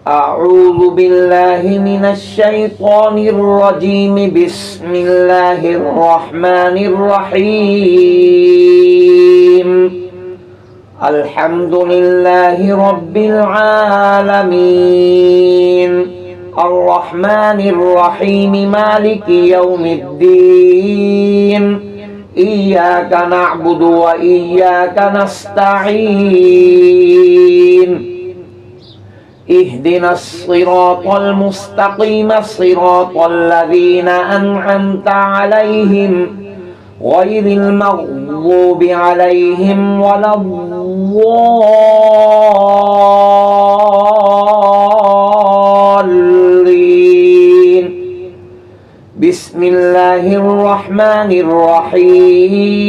أعوذ بالله من الشيطان الرجيم. بسم الله الرحمن الرحيم. الحمد لله رب العالمين، الرحمن الرحيم، مالك يوم الدين. إياك نعبد وإياك نستعين. اهدنا الصراط المستقيم، صراط الذين أنعمت عليهم غير المغضوب عليهم ولا الضالين. بسم الله الرحمن الرحيم.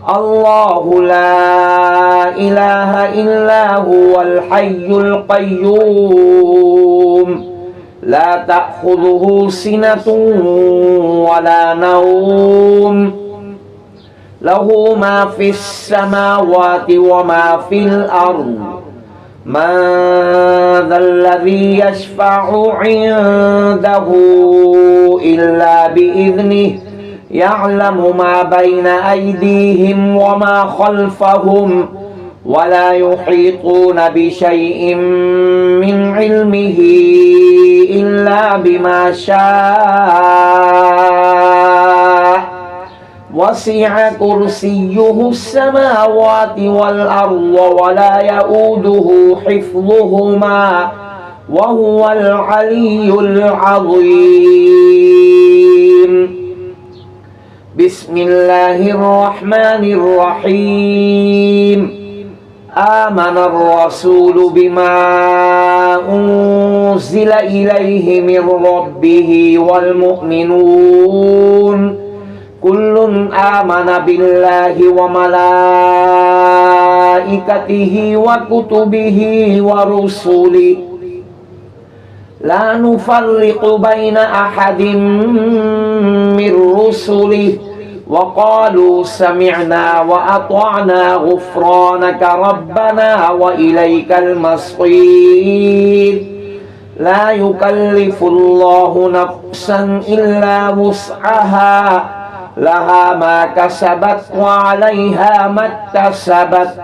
الله لا إله إلا هو الحي القيوم، لا تأخذه سنة ولا نوم، له ما في السماوات وما في الأرض. من ذا الذي يشفع عنده إلا بإذنه، يعلم ما بين أيديهم وما خلفهم، ولا يحيطون بشيء من علمه إلا بما شاء. وسع كرسيه السماوات والأرض ولا يؤوده حفظهما وهو العلي العظيم. بسم الله الرحمن الرحيم. آمن الرسول بما أنزل إليه من ربه والمؤمنون كل آمن بالله وملائكته وكتبه ورسله لا نفرق بين أحد من رسله وقالوا سمعنا وأطعنا غفرانك ربنا وإليك المصير. لا يكلف الله نفسا إلا وسعها، لها ما كسبت وعليها ما اكتسبت.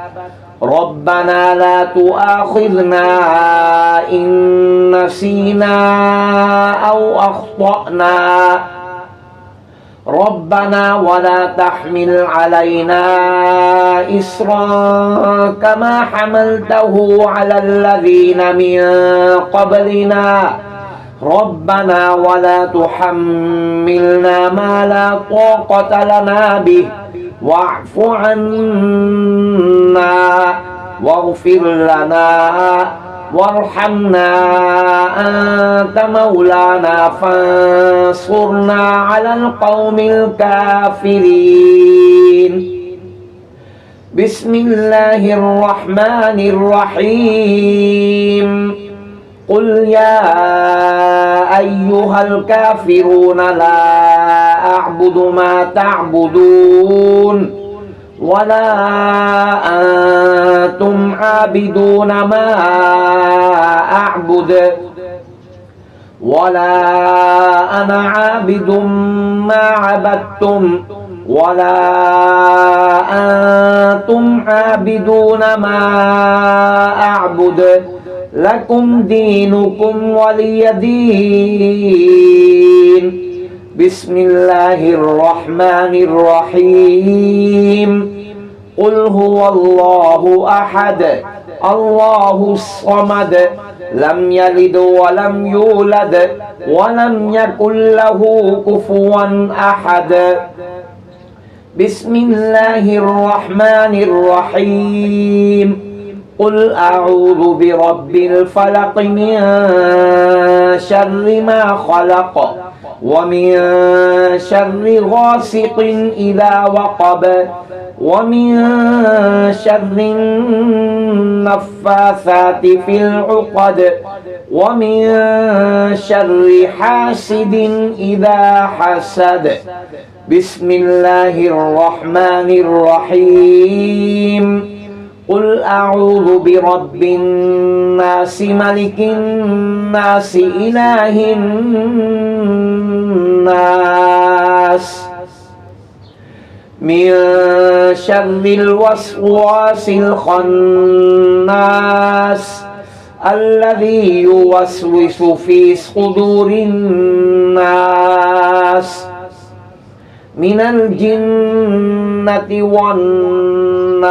ربنا لا تؤاخذنا إن نسينا أو أخطأنا، ربنا ولا تحمل علينا إصرا كما حملته على الذين من قبلنا، ربنا ولا تحملنا ما لا طاقة لنا به، واعف عنا واغفر لنا وارحمنا أنت مولانا فانصرنا على القوم الكافرين. بسم الله الرحمن الرحيم. قل يا أيها الكافرون لا أعبد ما تعبدون ولا أنتم عابدون ما أعبد ولا أنا عابد ما عبدتم ولا أنتم عابدون ما أعبد، لكم دينكم ولي دين. بسم الله الرحمن الرحيم. قل هو الله أحد الله الصمد لم يلد ولم يولد ولم يكن له كفوا أحد. بسم الله الرحمن الرحيم. قل أعوذ برب الفلق من شر ما خلق ومن شر غاسق إذا وقب ومن شر النفاثات في العقد ومن شر حاسد إذا حسد. بسم الله الرحمن الرحيم. قل أعوذ برب الناس ملك الناس إله الناس من شر الوسواس الخناس الذي يوسوس في صدور الناس من الجنة والناس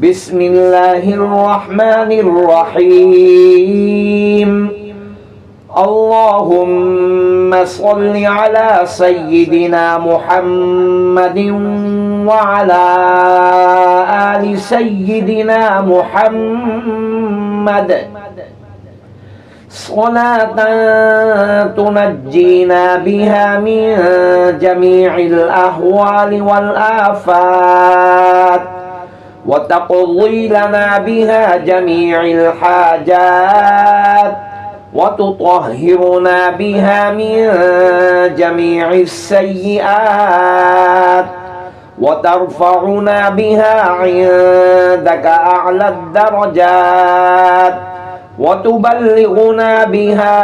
بسم الله الرحمن الرحيم اللهم صل على سيدنا محمد وعلى آل سيدنا محمد صلاة تنجينا بها من جميع الأهوال والآفات وتقضي لنا بها جميع الحاجات وتطهرنا بها من جميع السيئات وترفعنا بها عندك أعلى الدرجات وتبلغنا بها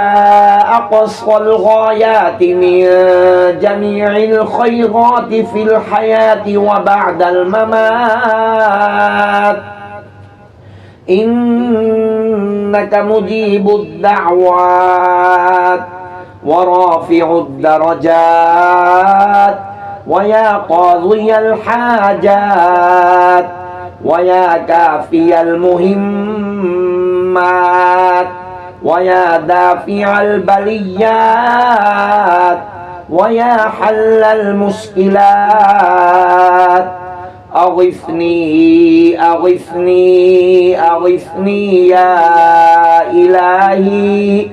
أقصى الغايات من جميع الخيرات في الحياة وبعد الممات إنك مجيب الدعوات ورافع الدرجات ويا قاضي الحاجات ويا كافي المهمات ويا دافع البليات ويا حل المشكلات أغثني أغثني أغثني يا إلهي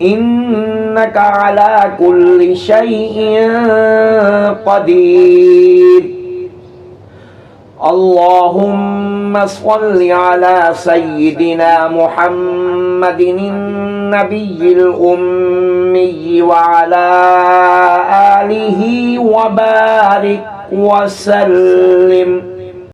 إنك على كل شيء قدير اللهم صل على سيدنا محمد النبي الأمي وعلى آله وبارك وسلم